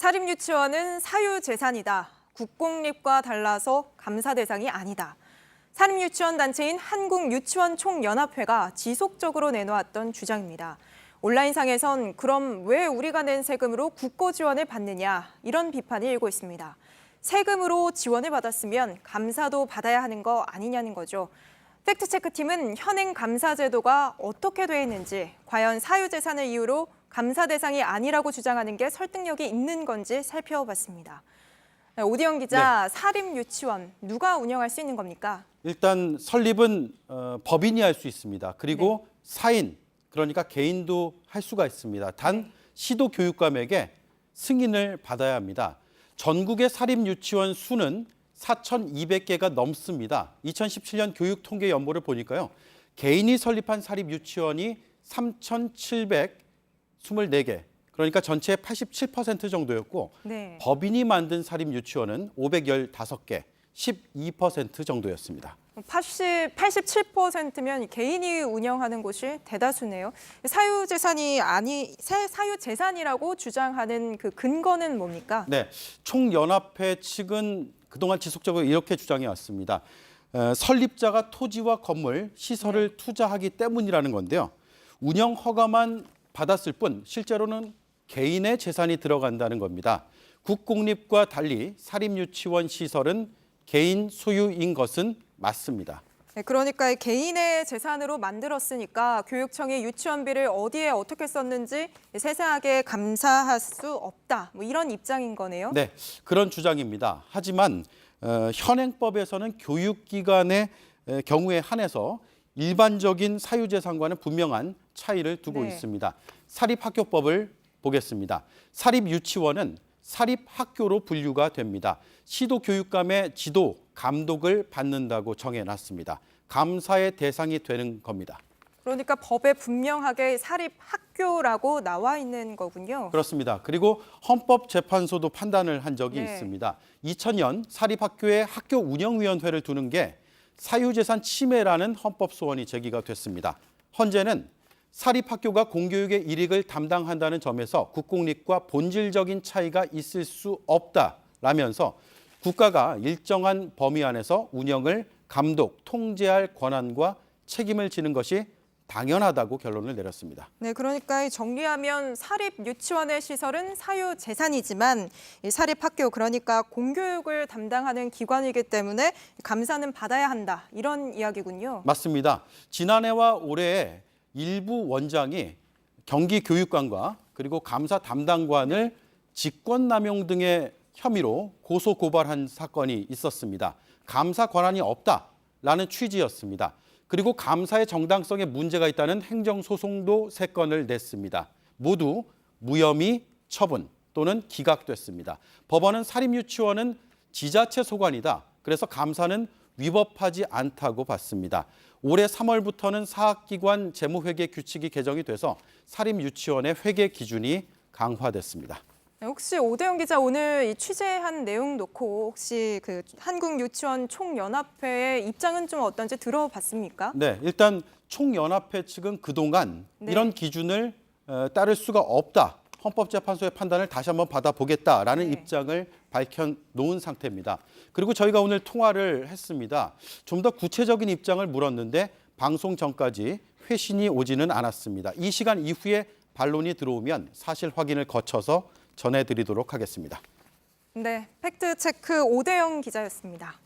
사립유치원은 사유재산이다. 국공립과 달라서 감사 대상이 아니다. 사립유치원 단체인 한국유치원총연합회가 지속적으로 내놓았던 주장입니다. 온라인상에선 그럼 왜 우리가 낸 세금으로 국고 지원을 받느냐 이런 비판이 일고 있습니다. 세금으로 지원을 받았으면 감사도 받아야 하는 거 아니냐는 거죠. 팩트체크팀은 현행 감사 제도가 어떻게 돼 있는지, 과연 사유재산을 이유로 감사 대상이 아니라고 주장하는 게 설득력이 있는 건지 살펴봤습니다. 오디영 기자, 사립유치원 누가 운영할 수 있는 겁니까? 일단 설립은 법인이 할 수 있습니다. 그리고 사인, 그러니까 개인도 할 수가 있습니다. 단 시도교육감에게 승인을 받아야 합니다. 전국의 사립유치원 수는 4,200개가 넘습니다. 2017년 교육통계연보를 보니까요. 개인이 설립한 사립유치원이 3,724개, 그러니까 전체의 87% 정도였고 법인이 만든 사립유치원은 515개, 12% 정도였습니다. 87%면 개인이 운영하는 곳이 대다수네요. 사유재산이라고 주장하는 그 근거는 뭡니까? 네, 총연합회 측은 그동안 지속적으로 이렇게 주장해 왔습니다. 설립자가 토지와 건물, 시설을 투자하기 때문이라는 건데요. 운영 허가만 받았을 뿐 실제로는 개인의 재산이 들어간다는 겁니다. 국공립과 달리 사립유치원 시설은 개인 소유인 것은 맞습니다. 네, 그러니까 개인의 재산으로 만들었으니까 교육청이 유치원비를 어디에 어떻게 썼는지 세세하게 감사할 수 없다. 이런 입장인 거네요. 네, 그런 주장입니다. 하지만 현행법에서는 교육기관의 경우에 한해서 일반적인 사유재산과는 분명한 차이를 두고 있습니다. 사립학교법을 보겠습니다. 사립유치원은 사립학교로 분류가 됩니다. 시도교육감의 지도, 감독을 받는다고 정해놨습니다. 감사의 대상이 되는 겁니다. 그러니까 법에 분명하게 사립학교라고 나와 있는 거군요. 그렇습니다. 그리고 헌법재판소도 판단을 한 적이 있습니다. 2000년 사립학교에 학교운영위원회를 두는 게 사유재산 침해라는 헌법소원이 제기가 됐습니다. 헌재는 사립학교가 공교육의 이익을 담당한다는 점에서 국공립과 본질적인 차이가 있을 수 없다라면서 국가가 일정한 범위 안에서 운영을 감독, 통제할 권한과 책임을 지는 것이 당연하다고 결론을 내렸습니다. 네, 그러니까 정리하면 사립유치원의 시설은 사유재산이지만 사립학교, 그러니까 공교육을 담당하는 기관이기 때문에 감사는 받아야 한다. 이런 이야기군요. 맞습니다. 지난해와 올해에 일부 원장이 경기교육관과 그리고 감사 담당관을 직권남용 등의 혐의로 고소 고발한 사건이 있었습니다. 감사 권한이 없다라는 취지였습니다. 그리고 감사의 정당성에 문제가 있다는 행정소송도 3건을 냈습니다. 모두 무혐의 처분 또는 기각됐습니다. 법원은 사립유치원은 지자체 소관이다. 그래서 감사는 위법하지 않다고 봤습니다. 올해 3월부터는 사학기관 재무회계 규칙이 개정이 돼서 사립유치원의 회계 기준이 강화됐습니다. 혹시 오대영 기자 오늘 이 취재한 내용 놓고 혹시 그 한국유치원 총연합회의 입장은 좀 어떤지 들어봤습니까? 네, 일단 총연합회 측은 그동안 이런 기준을 따를 수가 없다. 헌법재판소의 판단을 다시 한번 받아보겠다라는 입장을 밝혀놓은 상태입니다. 그리고 저희가 오늘 통화를 했습니다. 좀 더 구체적인 입장을 물었는데 방송 전까지 회신이 오지는 않았습니다. 이 시간 이후에 반론이 들어오면 사실 확인을 거쳐서 전해드리도록 하겠습니다. 네, 팩트체크 오대영 기자였습니다.